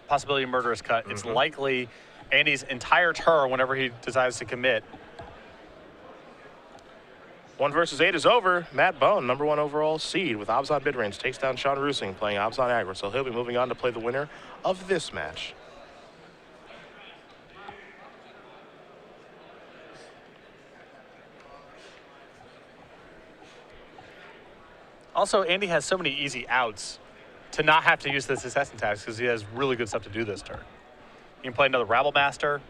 possibility of Murderous Cut. It's likely Andy's entire turn whenever he decides to commit. 1 versus 8 is over. Matt Bone, #1 overall seed with Abzan midrange, takes down Sean Rusing playing Abzan aggro. So he'll be moving on to play the winner of this match. Also, Andy has so many easy outs to not have to use the succession tax because he has really good stuff to do this turn. You can play another Rabble Master.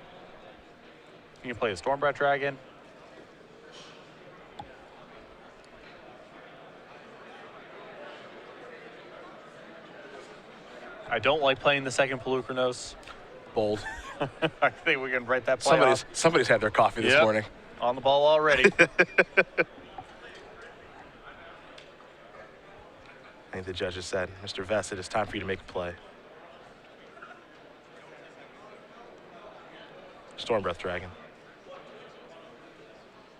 You can play a Stormbreath Dragon. I don't like playing the second Pelucranos. Bold. I think we can write that play off. Somebody's had their coffee this morning. On the ball already. I think the judges said, Mr. Vess, it is time for you to make a play. Stormbreath Dragon.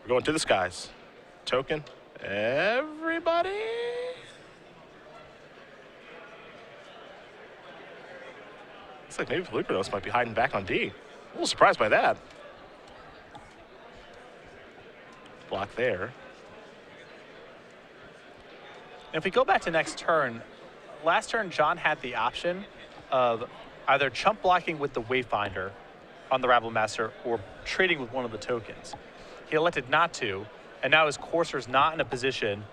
We're going to the skies. Token. Everybody. Looks like maybe Pelucranos might be hiding back on D. A little surprised by that. Block there. If we go back to next turn, last turn John had the option of either chump blocking with the Wayfinder on the Rabble Master or trading with one of the tokens. He elected not to, and now his Courser's not in a position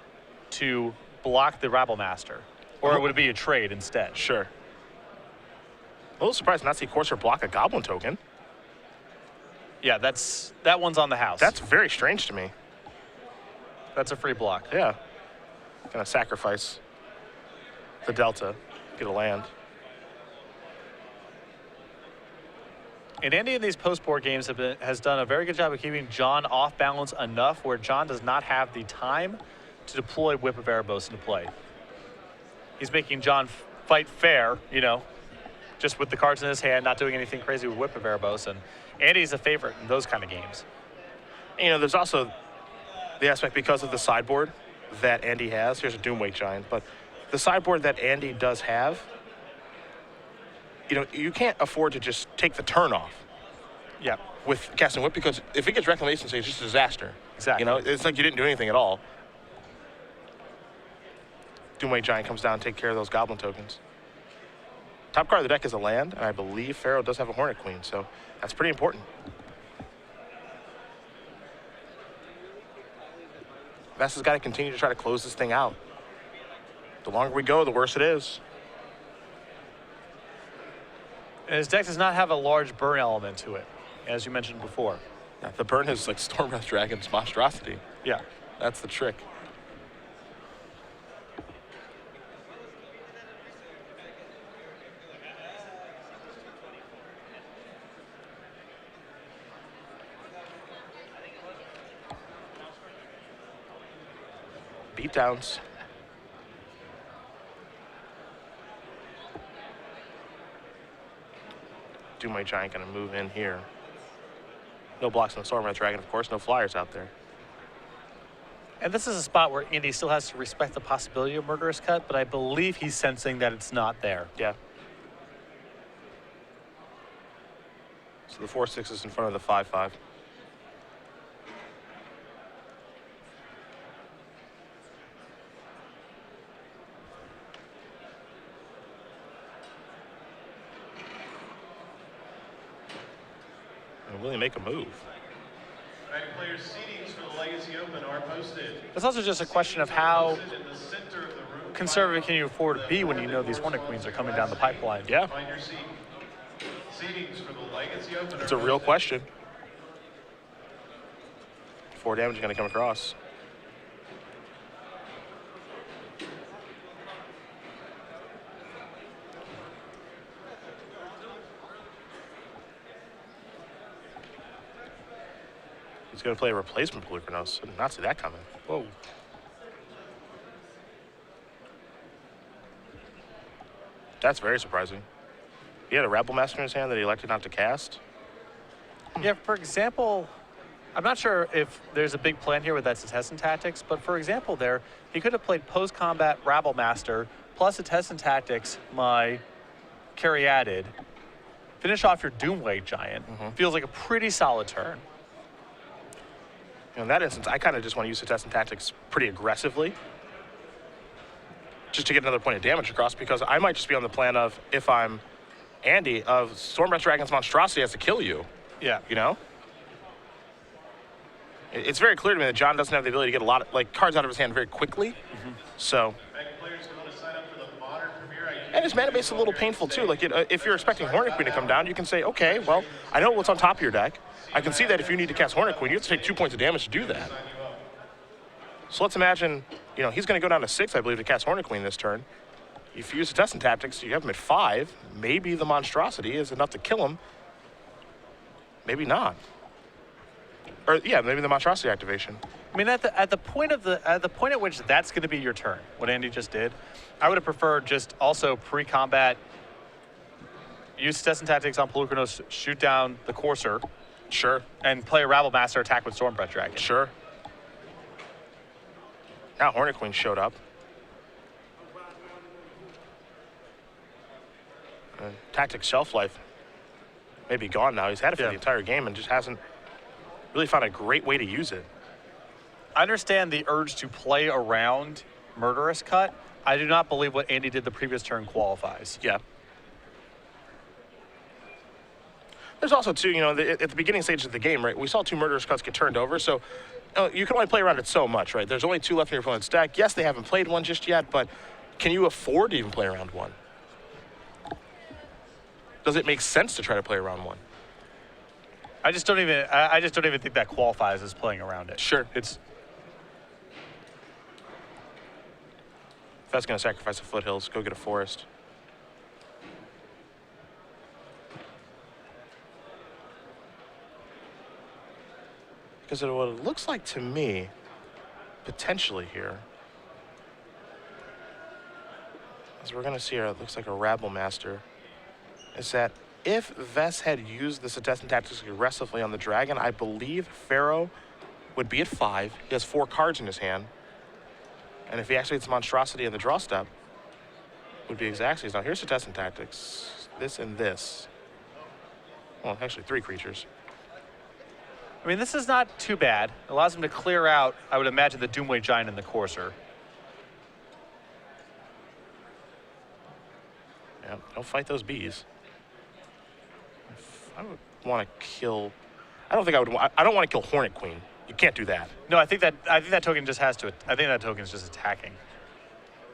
to block the Rabble Master, or it would be a trade instead. Sure. A little surprised not to see Courser block a Goblin token. Yeah, that one's on the house. That's very strange to me. That's a free block. Yeah. Gonna sacrifice the Delta, get a land. And Andy in these post-board games has done a very good job of keeping John off balance enough where John does not have the time to deploy Whip of Erebos into play. He's making John fight fair, you know, just with the cards in his hand, not doing anything crazy with Whip of Erebos. And Andy's a favorite in those kind of games. You know, there's also the aspect because of the sideboard that Andy has. Here's a Doomwake Giant, but the sideboard that Andy does have, you know, you can't afford to just take the turn off. Yeah. With casting Whip, because if it gets Reclamation Stage, it's just a disaster. Exactly. You know, it's like you didn't do anything at all. Doomwake Giant comes down and take care of those Goblin tokens. Top card of the deck is a land, and I believe Farrow does have a Hornet Queen, so that's pretty important. Vess has got to continue to try to close this thing out. The longer we go, the worse it is. And his deck does not have a large burn element to it, as you mentioned before. Yeah, the burn is like Stormbreath Dragon's monstrosity. Yeah. That's the trick. Beatdowns. Doomwake Giant gonna move in here. No blocks on the Stormbreath Dragon, of course, no flyers out there. And this is a spot where Andy still has to respect the possibility of Murderous Cut, but I believe he's sensing that it's not there. Yeah. So the 4/6 is in front of the 5/5. Really make a move. Right, players' seatings for the Legacy Open are posted. It's also just a question of how In the center of the room. conservative can you afford to be when you know these Hornet Queens are coming down the pipeline. Yeah, Find your seat. Seatings for the Legacy Open. it's a real question. 4 damage is going to come across. He's going to play a replacement Pelucranos. I did not see that coming. Whoa. That's very surprising. He had a Rabble Master in his hand that he elected not to cast. Yeah, for example, I'm not sure if there's a big plan here with that Setessan Tactics, but for example there, he could have played post-combat Rabble Master plus Setessan Tactics, my Caryatid, finish off your Doomwake Giant. Feels like a pretty solid turn. You know, in that instance, I kind of just want to use Setessan Tactics pretty aggressively just to get another point of damage across, because I might just be on the plan of, if I'm Andy, of Stormbreath Dragon's monstrosity has to kill you, Yeah. you know? It's very clear to me that John doesn't have the ability to get a lot of cards out of his hand very quickly. So Back players who want to sign up for the Modern Premier IQ And his mana base is a little painful too. Like if you're expecting Hornet Queen to come down, you can say, okay, well, I know what's on top of your deck. I can see that if you need to cast Hornet Queen, you have to take 2 points of damage to do that. So let's imagine, he's going to go down to 6, I believe, to cast Hornet Queen this turn. If you use the testing tactics, you have him at 5. Maybe the monstrosity is enough to kill him. Maybe not. Or yeah, maybe the monstrosity activation. I mean, at the point at which that's going to be your turn, what Andy just did, I would have preferred just also pre-combat, use testing tactics on Pelucanos, shoot down the Courser. Sure. And play a Rabble Master attack with Stormbreath Dragon. Sure. Now Hornet Queen showed up. Tactics shelf life may be gone now. He's had it for the entire game and just hasn't really found a great way to use it. I understand the urge to play around Murderous Cut. I do not believe what Andy did the previous turn qualifies. Yeah. There's also, too, at the beginning stage of the game, right, we saw 2 Murderous Cuts get turned over, so you can only play around it so much, right? There's only 2 left in your opponent's deck. Yes, they haven't played one just yet, but can you afford to even play around one? Does it make sense to try to play around one? I just don't even think that qualifies as playing around it. Sure. If that's going to sacrifice the Foothills, go get a Forest. Because what it looks like to me, potentially here, as we're going to see here, it looks like a Rabble Master, is that if Vess had used the testing tactics aggressively on the Dragon, I believe Farrow would be at 5. He has 4 cards in his hand. And if he activates Monstrosity in the draw step, would be Xaxes. Now here's the testing tactics. This and this. Well, actually 3 creatures. I mean, this is not too bad. It allows him to clear out, I would imagine, the Doomway Giant and the Courser. Yeah, don't fight those bees. I would want to kill. I don't want to kill Hornet Queen. You can't do that. No, I think that token just has to. I think that token is just attacking.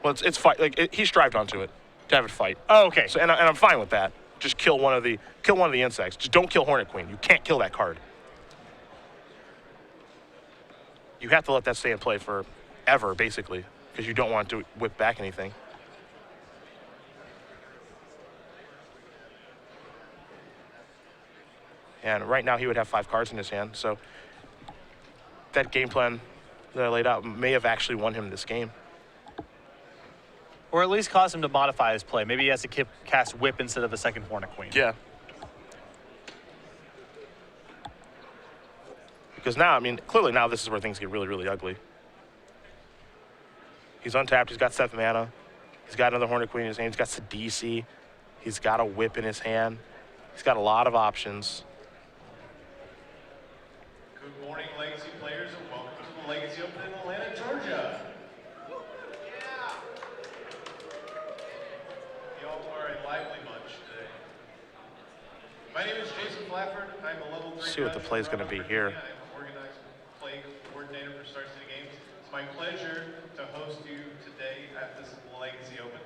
Well, it's fight. Like he strived onto it to have it fight. Oh, okay. So and I'm fine with that. Just kill one of the insects. Just don't kill Hornet Queen. You can't kill that card. You have to let that stay in play forever, basically, because you don't want to whip back anything. And right now he would have 5 cards in his hand, so that game plan that I laid out may have actually won him this game. Or at least cause him to modify his play. Maybe he has to cast Whip instead of a second Hornet Queen. Yeah. Because now, I mean, clearly now this is where things get really, really ugly. He's untapped. He's got 7 mana. He's got another Hornet Queen in his hand. He's got Sidisi. He's got a Whip in his hand. He's got a lot of options. Good morning, Legacy players, and welcome to the Legacy Open in Atlanta, Georgia. Yeah. Y'all are a lively bunch today. My name is Jason Flafford. I'm a level 3. See what the play is going to be here. I'm organized play coordinator for Star City Games. It's my pleasure to host you today at this Legacy Open. A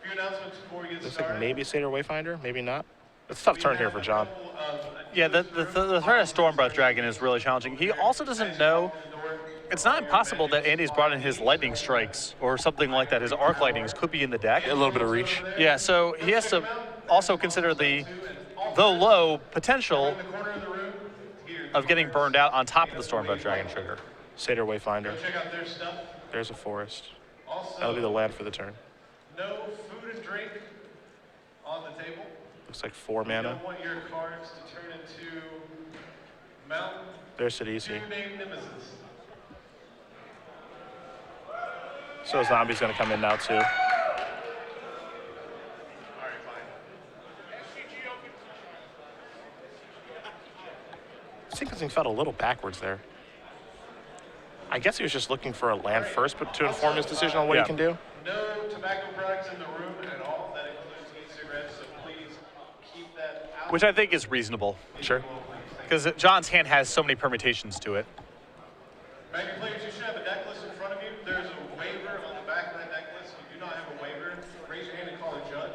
few announcements before we get Looks started. like maybe Satyr Wayfinder, maybe not. It's a tough turn here for John. Yeah, the threat of Stormbreath Dragon is really challenging. He also doesn't know. It's not impossible that Andy's brought in his Lightning Strikes or something like that. His Arc Lightnings could be in the deck. A little bit of reach. Yeah, so he has to also consider the, though low, potential of getting burned out on top of the Stormbreath Dragon trigger. Satyr Wayfinder. Check out their stuff. There's a Forest. Also, That'll be the land for the turn. no food and drink on the table. Looks like 4 You mana. don't want your cards to turn into Mountain There's Sidisi. Two-Name Nemesis. So Zombie's going to come in now, too. All right, fine. Sequencing felt a little backwards there. I guess he was just looking for a land first, but to inform his decision on what he can do. No tobacco products in the room at all. That includes e-cigarettes, so please keep that out. Which I think is reasonable, Sure. because John's hand has so many permutations to it. Magnet players, you should have a deck list in front of you. There's a waiver on the back of that deck list. If you do not have a waiver, raise your hand and call a judge.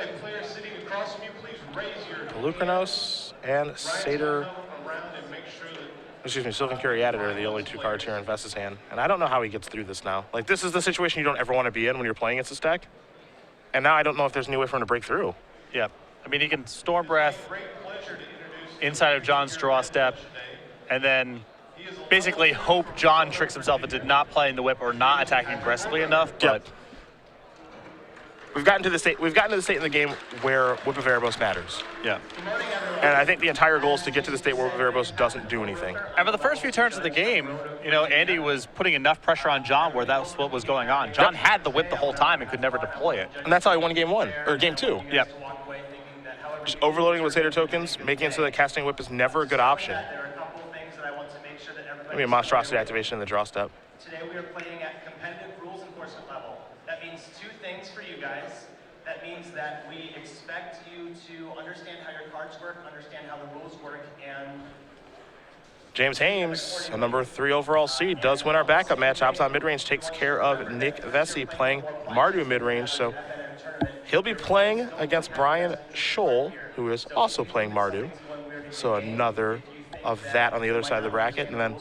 a player sitting across from you, please raise your Pelucranos and Satyr. around and make sure that Excuse me, Sylvan Caryatid are the only 2 cards here in Vess's hand. And I don't know how he gets through this now. Like, this is the situation you don't ever want to be in when you're playing against this deck. And now I don't know if there's any way for him to break through. Yeah. I mean, he can Storm Breath great pleasure to introduce inside of John's draw step, and then basically hope John tricks himself into not playing the whip or not attacking aggressively enough. But We've gotten to the state in the game where Whip of Erebos matters. yeah. And I think the entire goal is to get to the state where Whip of Erebos doesn't do anything. And for the first few turns of the game, you know, Andy was putting enough pressure on John where that's what was going on. John had the whip the whole time and could never deploy it. And that's how he won game 1, or game 2. Yep. Just overloading with Satyr tokens, making it so that casting Whip is never a good option. There are a couple of things that I want to make sure that everybody. Maybe a monstrosity activation in the draw step. Today we are playing at competitive rules enforcement level. That means 2 things for you guys. That means that we expect you to understand how your cards work, understand how the rules work, and James Hames, a number 3 overall seed, does win our backup match. Abzan midrange takes care of Nick Vesey playing Mardu midrange. So he'll be playing against Brian Scholl, who is also playing Mardu. So another of that on the other side of the bracket. And then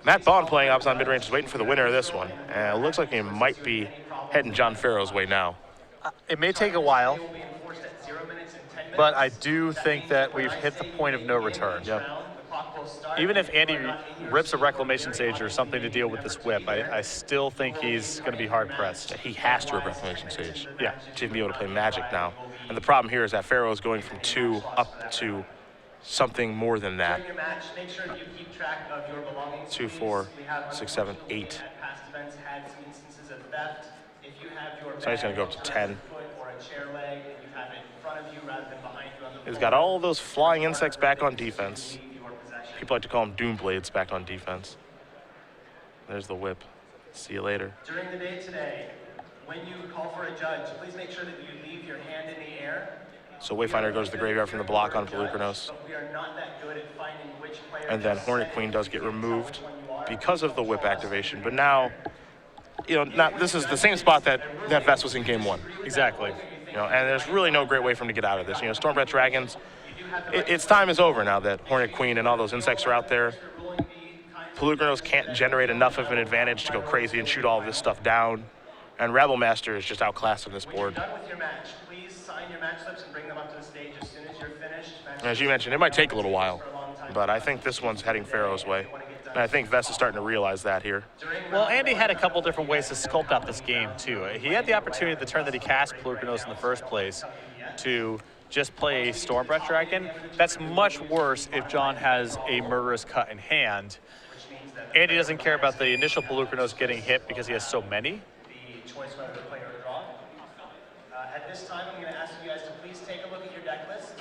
Matt Bond playing Abzan midrange is waiting for the winner of this one. And it looks like he might be heading John Farrow's way now. It may take a while, but I do think that we've hit the point of no return. Yep. Even if Andy rips a Reclamation Sage or something to deal with this whip, I still think he's going to be hard-pressed. He has to rip Reclamation Sage. Yeah. To be able to play Magic now. And the problem here is that Farrow is going from 2 up to something more than that. during your match, make sure you keep track of your belongings. 2, please. 4, We have 6, 7, 8. at past events had some instances of theft. If you have your So he's gonna go up to 10. foot or a chair leg and you have it in front of you rather than behind you on the He's floor, got all of those flying insects back on defense. leave your possession. People like to call them Doom Blades back on defense. There's the whip. See you later. During the day today, when you call for a judge, please make sure that you leave your hand in the air. So Wayfinder goes to the graveyard from the block on Pelucranos. But we are not that good at finding which player. And then is Hornet safe. Queen does get removed because of the whip activation. But now, this is the same spot that Vess was in game 1. Exactly. And there's really no great way for him to get out of this. Stormbreath Dragons, its time is over now that Hornet Queen and all those insects are out there. Pelucranos can't generate enough of an advantage to go crazy and shoot all of this stuff down. And Rabble Master is just outclassed on this board. Done with your match. Please sign your match slips and bring them up to the stage as soon as you're finished. As you mentioned, it might take a little while, but I think this one's heading Farrow's way. And I think Vess is starting to realize that here. Well, Andy had a couple different ways to sculpt out this game, too. He had the opportunity at the turn that he cast Pelucranos in the first place to just play a Stormbreath Dragon. That's much worse if John has a Murderous Cut in hand. Andy doesn't care about the initial Pelucranos getting hit because he has so many. The choice whether to play or draw. At this time, I'm going to ask you guys to please take a look at your deck list.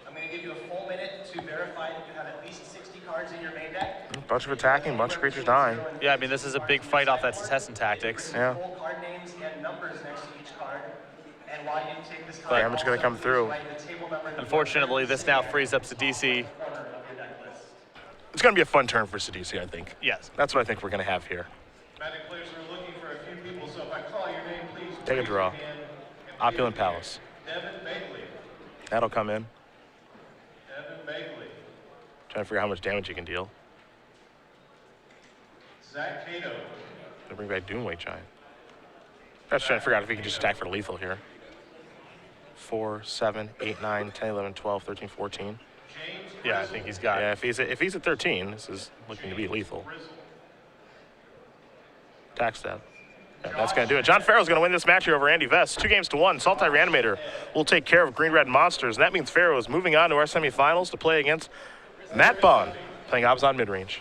I'm going to give you a full minute to verify that you have at least 60 cards in your main deck. Bunch of attacking, bunch of creatures dying. Yeah, I mean, this is a big fight off that Tessin Tactics. Yeah. Full card names and numbers next to each card. And while you take this card, Damage gonna come through. write the table number in the Unfortunately, this now frees up Sidisi. corner of your deck list. It's going to be a fun turn for Sidisi, I think. Yes. That's what I think we're going to have here. Magic players are looking for a few people, so if I call your name, please Take a raise draw. your hand and Opulent give your name. Palace. Devin Bagley. That'll come in. Devin Bagley. Trying to figure out how much damage you can deal. Zach Cato. Gonna bring back Doomweight Giant. I was trying to figure out if he can just attack for lethal here. 4, 7, 8, 9, 10, 11, 12, 13, 14. James Yeah, I think he's got Yeah, it. if he's at 13, this is looking to be lethal. Grizzle. Attack stab. Yeah, that's going to do it. John Farrow's going to win this match here over Andy Vess. 2-1. Saltai Reanimator will take care of Green Red Monsters. And that means Farrow is moving on to our semifinals to play against Matt Bond, playing Abzan midrange.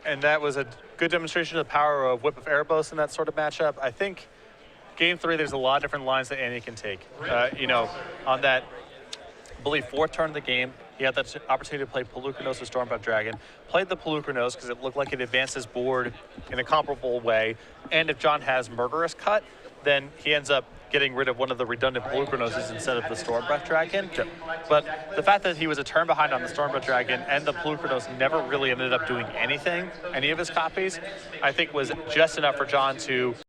And that was a good demonstration of the power of Whip of Erebos in that sort of matchup. I think Game 3, there's a lot of different lines that Andy can take. On that, I believe, 4th turn of the game, he had that opportunity to play Pelucranos or Stormbreath Dragon. Played the Pelucranos because it looked like it advanced his board in a comparable way. And if John has Murderous Cut, then he ends up getting rid of one of the redundant Pelucranoses instead of the Stormbreath Dragon. But the fact that he was a turn behind on the Stormbreath Dragon and the Pelucranos never really ended up doing anything, any of his copies, I think was just enough for John to